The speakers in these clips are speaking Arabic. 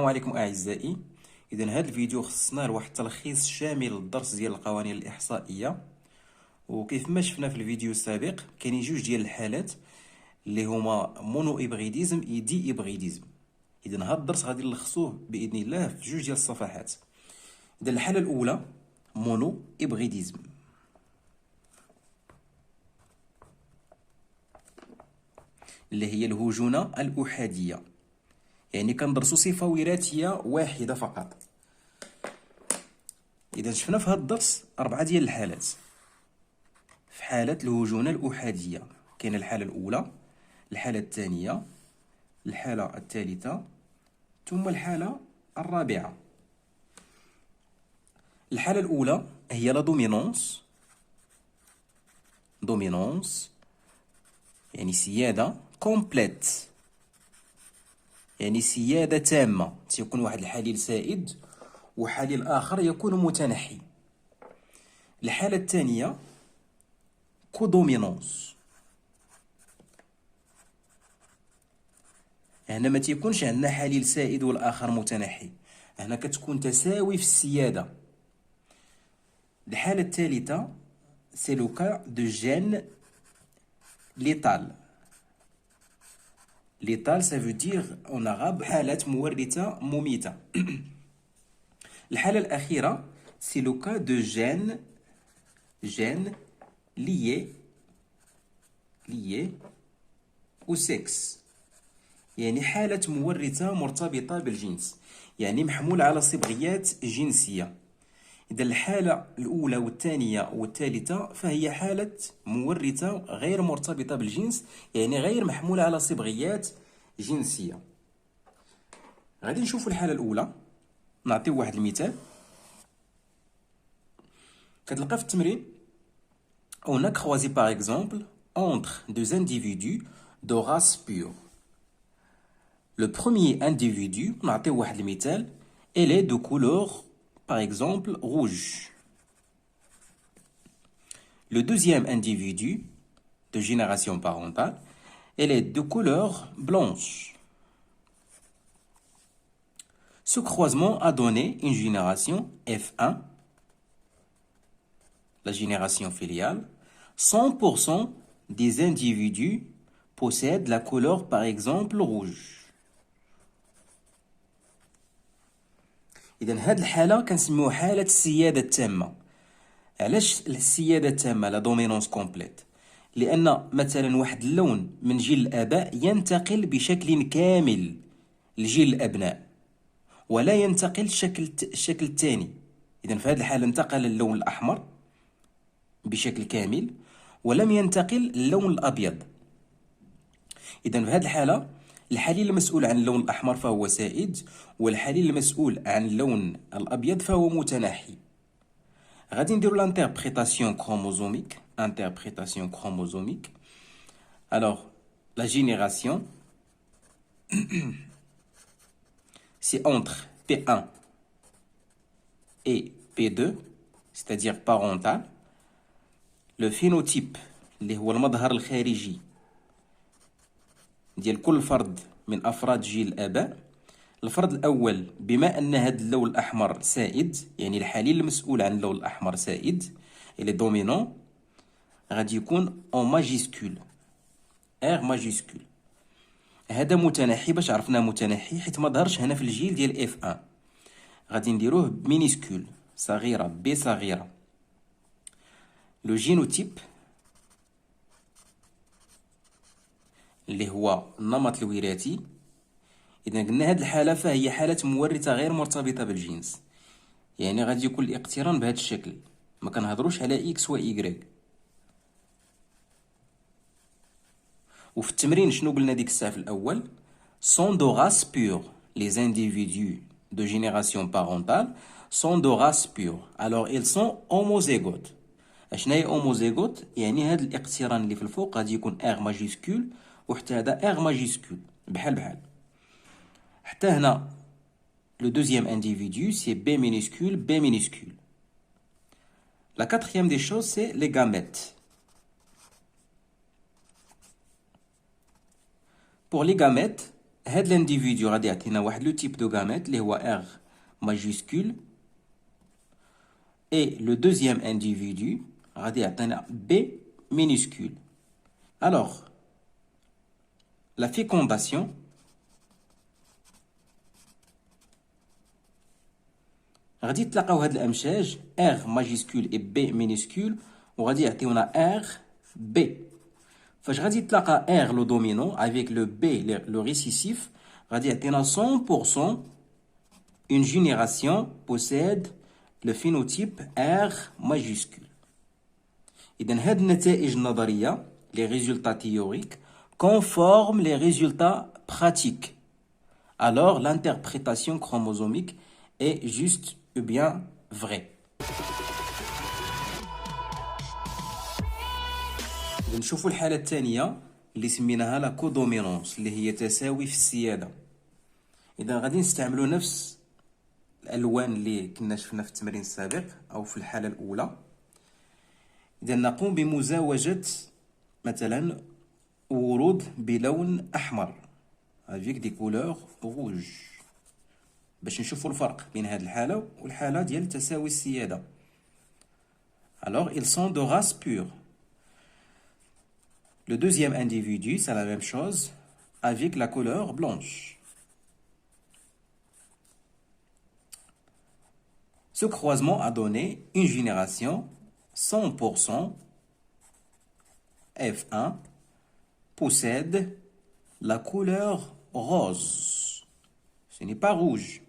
عليكم أعزائي. إذا هذا الفيديو خصنا لواحد التلخيص شامل للدرس ديال القوانين الإحصائية. وكيف ما شفنا في الفيديو السابق كاينين جوج ديال الحالات اللي هما مونو إبغيديزم دي إبغيديزم. إذا هذا الدرس غادي نلخصوه بإذن الله في جوج ديال الصفحات. إذا الحالة الأولى مونو إبغيديزم، اللي هي الهجونة الأحادية، يعني كندرسو صفة وراثية واحدة فقط. إذا شفنا في هذا الدرس 4 ديال الحالات. في حالة الهجونة الأحادية كاين الحالة الأولى، الحالة الثانية، الحالة الثالثة، ثم الحالة الرابعة. الحالة الأولى هي لا دومينونس، يعني سيادة كومبليت، يعني سيادة تامة، تيكون واحد الحليل سائد وحليل آخر يكون متنحي. الحالة الثانية كودومينونس، هنا ما تيكونش عندنا حليل سائد والآخر متنحي، هنا كتكون تساوي في السيادة. الحالة الثالثة سي لو كا دو جين ليتال. ليتال ça veut dire en arabe حالة مورثة مميتة. الحالة الأخيرة سي لو كا دو جين lié au sexe، يعني حالة مورثة مرتبطة بالجنس، يعني محمولة على صبغيات جنسية. إذا الحالة الأولى والثانية والثالثة فهي حالة مورثة غير مرتبطة بالجنس، يعني غير محمولة على صبغيات جنسية. غادي نشوفوا الحالة الأولى، نعطيو واحد المثال. كتلقى في التمرين on a croisé par exemple entre deux individus de race pure. Le premier individu, نعطيو واحد المثال، elle est de couleur par exemple rouge. Le deuxième individu de génération parentale, elle est de couleur blanche. Ce croisement a donné une génération F1, la génération filiale. 100% des individus possèdent la couleur par exemple rouge. إذن هاد الحالة كنسميوها حالة السيادة التامة. علاش السيادة التامة لا دومينونس كومبليت؟ لأن مثلا واحد اللون من جيل الآباء ينتقل بشكل كامل لجيل الأبناء، ولا ينتقل الشكل الثاني. إذن في هذه الحالة انتقل اللون الأحمر بشكل كامل ولم ينتقل اللون الأبيض. إذن في هذه الحالة الحليل المسؤول عن اللون الأحمر فهو سائد، والحليل المسؤول عن اللون الأبيض فهو متنحي. غادي نديرو l'interprétation chromosomique. Alors, la génération, c'est entre P1 et P2, c'est-à-dire parental. Le phénotype اللي هو المظهر الخارجي ديال كل فرد من أفراد جيل الآباء. الفرد الأول بما أن هذا اللون الأحمر سائد، يعني الحليل المسؤول عن اللون الأحمر سائد اللي دومينون، غادي يكون أون ماجيسكول، إر ماجيسكول. هذا متنحي، باش عرفناه متنحي حيت ما ظهرش هنا في الجيل ديال اف 1. غادي نديروه بمينيسكول صغيرة، بي صغيرة. لو جينوتيب اللي هو النمط الوراثي. إذا قلنا هذه الحالة فهي حالة مورثة غير مرتبطة بالجنس، يعني غادي يكون الاقتران بهذا الشكل، ما كنهضروش على إكس و إيكغيك. وفي التمرين شنو قلنا ديك الساعة في الأول؟ sont de race pure. Les individus de génération parentale sont de race pure. Alors ils sont homozygotes. اشنا هي homozygote؟ يعني هذا الاقتران اللي في الفوق غادي يكون R ماجيسكول، وحتى هذا R ماجيسكول بحال. حتى هنا le deuxième individu c'est B minuscule. La quatrième des choses c'est les gamètes. Pour les gamètes, هاد l'individu غادي يعطينا واحد لو تيب دو gamète اللي هو R majuscule. Et le deuxième individu غادي يعطينا B minuscule. Alors, la fécondation غادي تلقاو هاد الامشاج R majuscule et B minuscule وغادي يعطيونا R B. فاش غادي تلاقى R le dominant avec le B le récessif غادي يعطينا 100% une génération possède le phénotype R majuscule. إذن هاد النتائج النظرية les résultats théoriques conforment les résultats pratiques. Alors l'interprétation chromosomique est juste ou bien vraie. نشوفوا الحالة الثانية اللي سميناها لا كودومينونس اللي هي تساوي في السيادة. إذا غادي نستعملوا نفس الألوان اللي كنا شفنا في التمرين السابق أو في الحالة الأولى. إذا نقوم بمزاوجة مثلا ورود بلون أحمر avec des couleurs rouges باش نشوفوا الفرق بين هذه الحالة والحالة ديال تساوي السيادة. Alors ils sont de race pure. Le deuxième individu, c'est la même chose avec la couleur blanche. Ce croisement a donné une génération 100% F1 possède la couleur rose. Ce n'est pas rouge,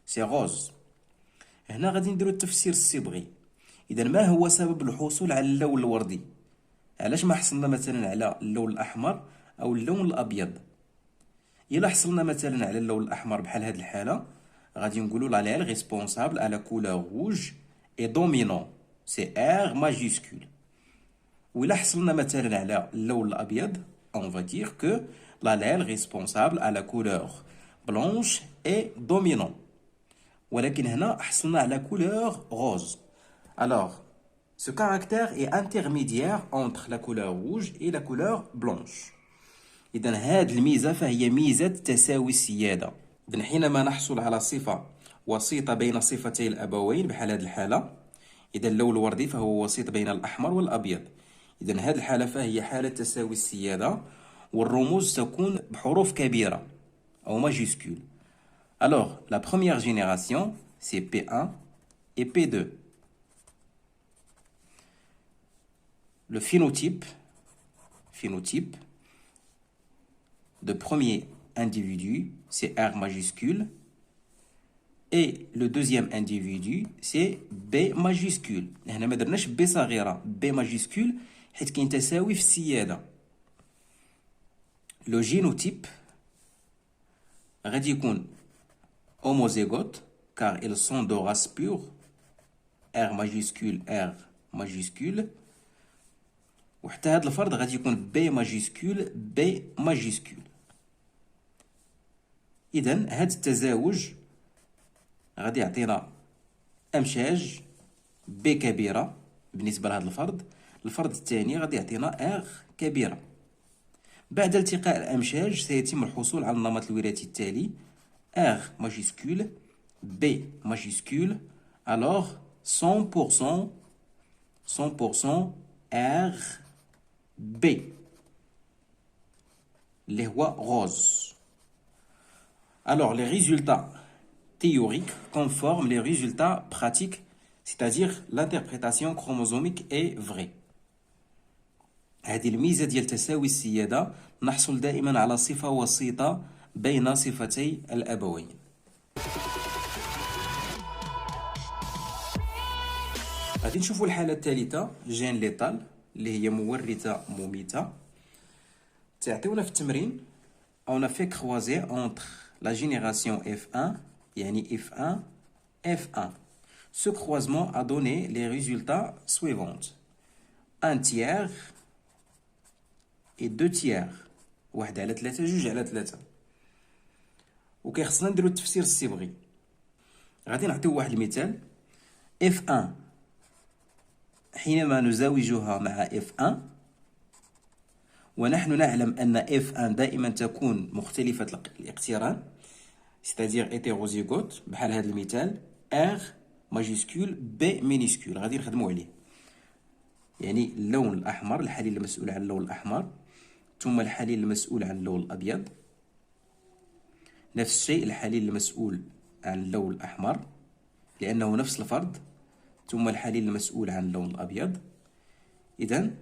c'est rose. هنا غادي نديرو التفسير الصبغي. إذا ما هو سبب الحصول على اللون الوردي؟ علاش ما حصلنا مثلا على اللون الأحمر أو اللون الأبيض؟ إلا حصلنا مثلا على اللون الأحمر بحال هاد الحالة غادي نقولوا لا ليل ريسبونسابل على كولور روج اي دومينون سي ار ماجيسكول. وإلا حصلنا مثلا على اللون الأبيض on va dire que l'allèle responsable à la couleur blanche est dominant. ولكن هنا حصلنا على couleur rose. Alors, ce caractère est intermédiaire entre la couleur rouge et la couleur blanche. إذن هذه الميزة فهي ميزة تساوي السيادة. إذن حينما نحصل على صفة وسيطة بين صفتي الأبوين بحال هذه الحالة، إذا اللون الوردي فهو وسيط بين الأحمر والأبيض. إذن هذه الحالة فهي حالة تساوي السيادة والرموز تكون بحروف كبيرة أو majuscule. Alors, la première génération, c'est P1 et P2. Le phénotype de premier individu, c'est R majuscule. Et le deuxième individu, c'est B majuscule. هنا ما درناش B صغيرة، B majuscule حيت كاين تساوي في السيادة. Le génotype غادي يكون homozygote car ils sont de race pure R majuscule. وحتى هذا الفرد غادي يكون B majuscule. إذن هذا التزاوج غادي يعطينا أمشاج B كبيرة بالنسبة لهذا الفرد الثاني غادي يعطينا R كبيرة. بعد التقاء الأمشاج سيتم الحصول على النمط الوراثي التالي R majuscule B majuscule. Alors 100% R B اللي هو rose. Alors les résultats théoriques conforment les résultats pratiques, c'est-à-dire l'interprétation chromosomique est vraie. هذه الميزة ديال تساوي السيادة نحصل دائما على صفة وسيطة بين صفتي الأبوين. غادي نشوفوا الحالة الثالثة جين ليتال اللي هي مورثة مميتة. تعطيونا في التمرين on a fait croiser entre la génération F1 يعني F1. Ce croisement a donné les résultats suivants. Un tiers et deux tiers. واحد على ثلاثة جوج على ثلاثة. وكيخصنا نديرو التفسير الصبغي. غادي نعطيو واحد المثال. F1 حينما نزاوجها مع F1 ونحن نعلم أن F1 دائما تكون مختلفة الاقتران، c'est-à-dire hétérozygote بحال هذا المثال R ماجيسكول B مينيسكول. غادي نخدموا عليه، يعني اللون الأحمر الحليل المسؤول عن اللون الأحمر، ثم الحليل المسؤول عن اللون الأبيض، نفس الشيء الحليل المسؤول عن اللون الأحمر لأنه نفس الفرد، ثم الحليل المسؤول عن اللون الأبيض. إذن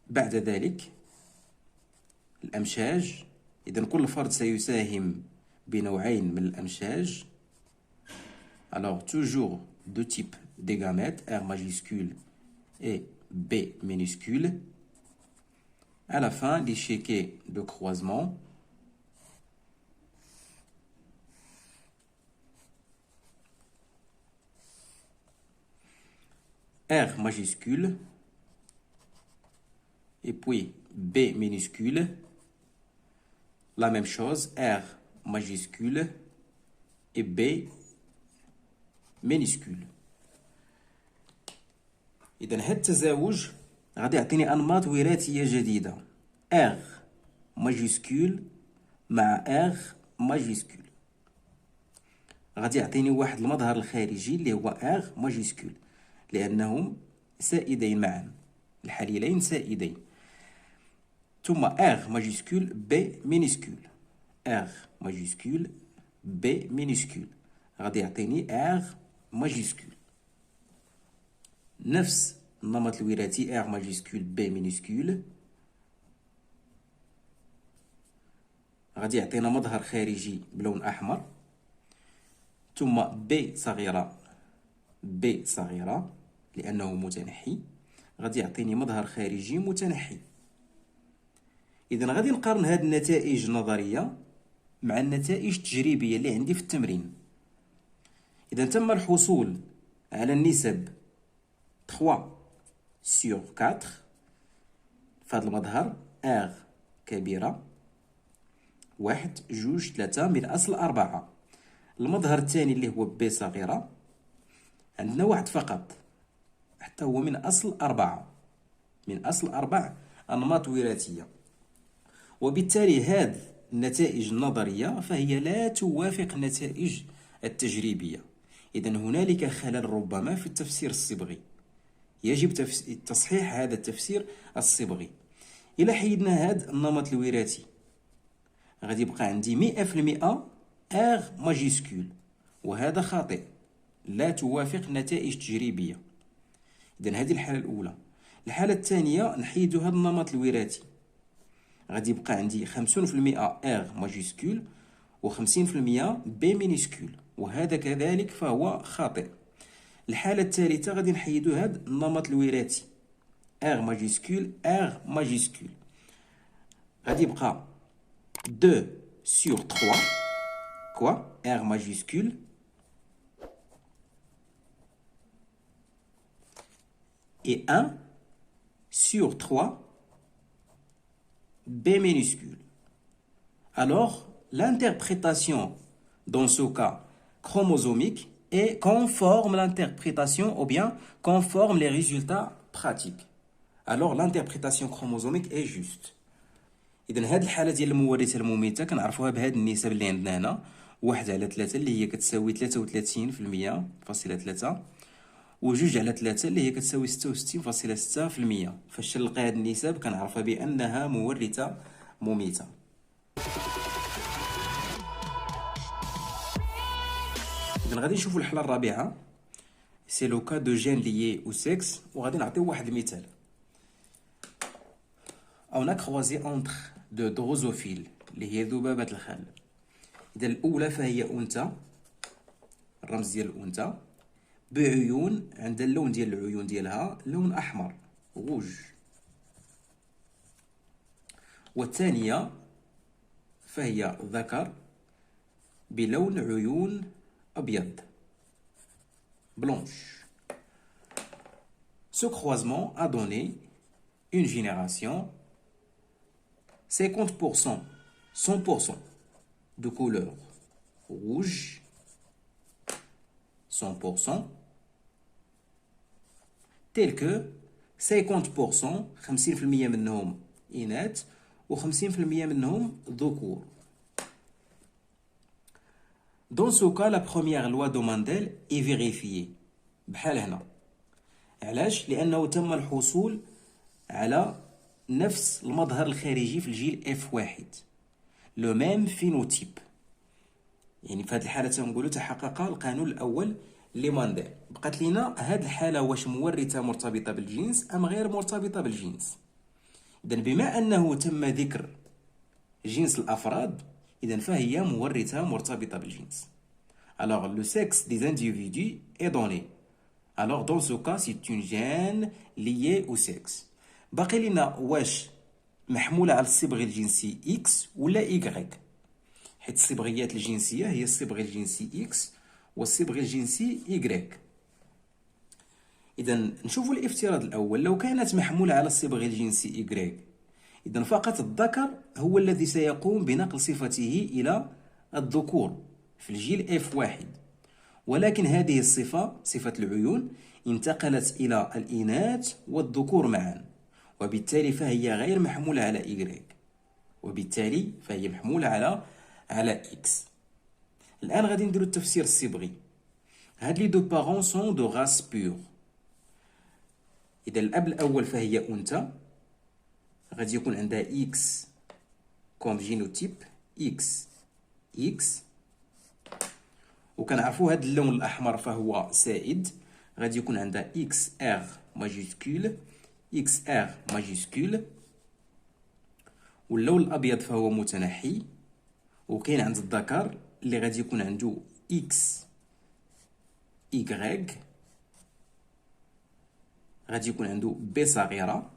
بعد ذلك الأمشاج، إذن كل فرد سيساهم بنوعين من الأمشاج. Alors toujours deux types de gamètes, R majuscule et B minuscule. À la fin, l'échiquier de croisement. R majuscule et puis B minuscule. La même chose, R majuscule et B minuscule. إذا هذا التزاوج غادي يعطيني أنماط وراثية جديدة، R ماجيسكول مع R ماجيسكول. غادي يعطيني واحد المظهر الخارجي اللي هو R ماجيسكول لأنهم سائدين معا، الحليلين سائدين. ثم R ماجيسكول B مينيسكول، R ماجيسكول B مينيسكول غادي يعطيني R ماجيسكول. نفس النمط الوراثي R ماجيسكول B مينيسكول غادي يعطينا مظهر خارجي بلون أحمر، ثم B صغيرة B صغيرة لأنه متنحي غادي يعطيني مظهر خارجي متنحي. إذن غادي نقارن هذه النتائج النظرية مع النتائج التجريبية اللي عندي في التمرين. إذا تم الحصول على النسب 3 sur 4 في هذا المظهر R كبيرة 1 2 3 من أصل 4. المظهر الثاني اللي هو B صغيرة عندنا واحد فقط حتى هو من أصل 4، من أصل 4 أنماط وراثية. وبالتالي هذه النتائج النظرية فهي لا توافق النتائج التجريبية. إذن هنالك خلل ربما في التفسير الصبغي، يجب تصحيح هذا التفسير الصبغي. إلى حيدنا هذا النمط الوراثي غادي يبقى عندي 100% R ماجيسكول، وهذا خاطئ، لا توافق النتائج التجريبية. إذن هذه الحالة الأولى. الحالة الثانية نحيد هذا النمط الوراثي، غادي يبقى عندي 50% R ماجيسكول و50% B مينيسكول، وهذا كذلك فهو خاطئ. الحالة الثالثة غادي نحيدو هذا النمط الوراثي R ماجيسكول R ماجيسكول، غادي يبقى 2 sur 3 quoi R majuscule et 1 sur 3 B minuscule. Alors, l'interprétation dans ce cas chromosomique est conforme l'interprétation ou bien conforme les résultats pratiques. Alors, l'interprétation chromosomique est juste. إذن هذه الحالة ديال المورثة المميتة كنعرفوها بهذه النسب اللي عندنا هنا، 1/3 اللي هي كتساوي 33.3 و2/3 اللي هي كتساوي 66.6%. فاش نلقى هذه النسب كنعرفها بأنها مورثة مميتة. إذن غادي نشوفوا الحالة الرابعة، سي لو كا دو جين ليي او سكس، وغادي نعطيو واحد المثال. On a croisé entre deux drosophiles اللي هي ذبابة الخل. إذا الأولى فهي أنثى، الرمز ديال الأنثى بعيون، عند اللون ديال العيون ديالها لون أحمر غوج. والثانية فهي ذكر بلون عيون أبيض blanche. Ce croisement a donné une génération 50%, 100% de couleur rouge, 100%, tel que 50% 50% منهم إناث و50% منهم ذكور. Dans ce cas, la première loi de Mendel est vérifiée. بحال هنا. علاش؟ لأنه تم الحصول على نفس المظهر الخارجي في الجيل F1. لو ميم فينوتيب. يعني في هذه الحالة تنقولوا تحقق القانون الأول لمانديل. بقات لينا هذه الحالة واش مورثة مرتبطة بالجنس أم غير مرتبطة بالجنس. إذا بما أنه تم ذكر جنس الأفراد، إذا فهي مورثة مرتبطة بالجنس. Alors le sexe des individus est donné. Alors dans ce cas c'est une gène liée au sexe. باقي لينا واش محمولة على الصبغ الجنسي X ولا Y، حيت الصبغيات الجنسية هي الصبغ الجنسي X والصبغ الجنسي Y. إذا نشوفوا الافتراض الأول، لو كانت محمولة على الصبغ الجنسي Y، إذا فقط الذكر هو الذي سيقوم بنقل صفته إلى الذكور في الجيل F1، ولكن هذه الصفة، صفة العيون، انتقلت إلى الإناث والذكور معا، وبالتالي فهي غير محمولة على Y، وبالتالي فهي محمولة على X. الآن غادي نديرو التفسير الصبغي. هاد لي دو بارون سون دو غاس بور. إذا الأب الأول فهي أنثى، غادي يكون عندها X كوم جينوتيب X. وكنعرفوا هاد اللون الأحمر فهو سائد، غادي يكون عندها XR ماجيسكول. واللون الأبيض فهو متنحي. وكاين عند الذكر اللي غادي يكون عنده XY، غادي يكون عنده B صغيرة.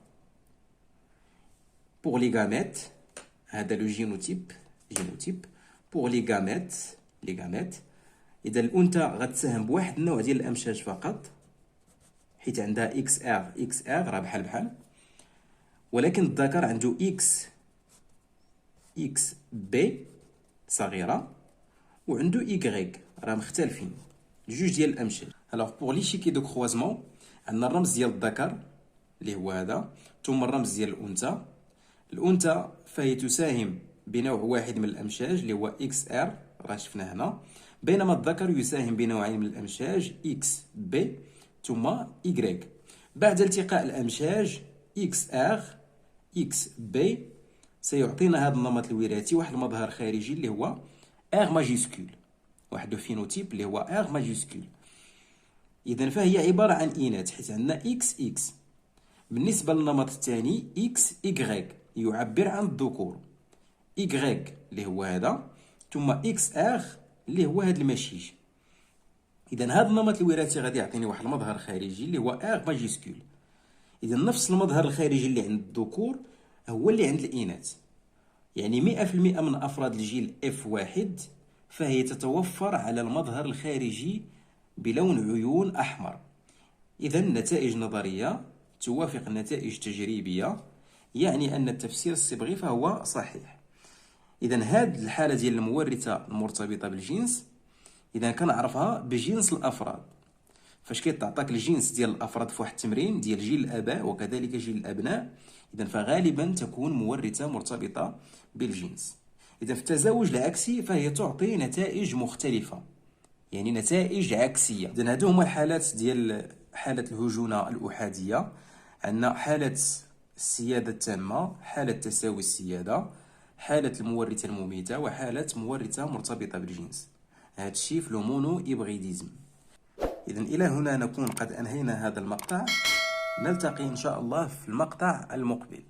pour les gamètes، هذا لو جينوتيب. pour les gamètes، إذا الأنثى غتساهم بواحد النوع ديال الأمشاج فقط، حيت عندها XR راه بحال، ولكن الذكر عنده XB صغيرة وعنده Y، راه مختلفين جوج ديال الأمشاج. alors pour l'échiquier de croisement عندنا الرمز ديال الذكر اللي هو هذا، ثم الرمز ديال الأنثى فهي تساهم بنوع واحد من الأمشاج اللي هو XR، راه شفنا هنا، بينما الذكر يساهم بنوعين من الأمشاج XB ثم Y. بعد التقاء الأمشاج XR XB سيعطينا هذا النمط الوراثي واحد المظهر خارجي اللي هو R ماجيسكول، واحد الفينوتيب اللي هو R ماجيسكول. إذا فهي عبارة عن إناث حيت عندنا XX. بالنسبة للنمط الثاني XY يعبر عن الذكور، Y اللي هو هذا، ثم XR اللي هو هذا المشيج. إذا هذا النمط الوراثي غادي يعطيني واحد المظهر خارجي اللي هو R ماجيسكول. إذا نفس المظهر الخارجي اللي عند الذكور هو اللي عند الإناث، يعني 100% من أفراد الجيل F1 فهي تتوفر على المظهر الخارجي بلون عيون أحمر. إذا النتائج نظرية توافق النتائج التجريبية، يعني أن التفسير الصبغي فهو صحيح. إذا هذه الحالة ديال المورثة المرتبطة بالجنس إذا كنعرفها بجنس الأفراد. فاش كيتعطاك الجنس ديال الأفراد في واحد التمرين ديال جيل الآباء وكذلك جيل الأبناء، إذا فغالبا تكون مورثة مرتبطة بالجنس. إذا في التزاوج العكسي فهي تعطي نتائج مختلفة، يعني نتائج عكسية. إذا هادو هما الحالات ديال حالة الهجونة الأحادية. عندنا حالة السيادة التامة، حالة تساوي السيادة، حالة المورثة المميتة، وحالة مورثة مرتبطة بالجنس. هذا الشيء في المونو إبغيديزم. إذا إلى هنا نكون قد أنهينا هذا المقطع، نلتقي إن شاء الله في المقطع المقبل.